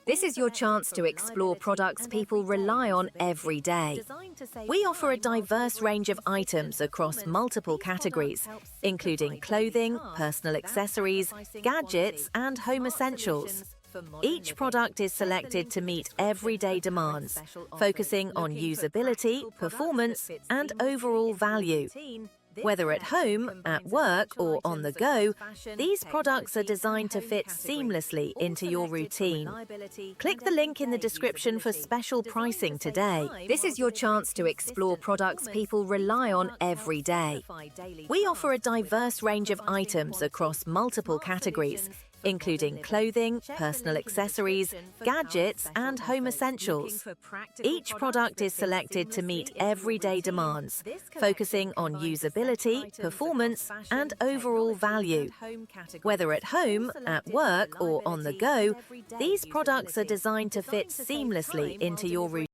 This is your chance to explore products people rely on every day. We offer a diverse range of items across multiple categories, including clothing, personal accessories, gadgets, and home essentials. Each product is selected to meet everyday demands, focusing on usability, performance, and overall value. Whether at home, at work, or on the go, these products are designed to fit seamlessly into your routine. Click the link in the description for special pricing today. This is your chance to explore products people rely on every day. We offer a diverse range of items across multiple categories, including clothing, personal accessories, gadgets, and home essentials. Each product is selected to meet everyday demands, focusing on usability, performance, and overall value. Whether at home, at work, or on the go, these products are designed to fit seamlessly into your routine.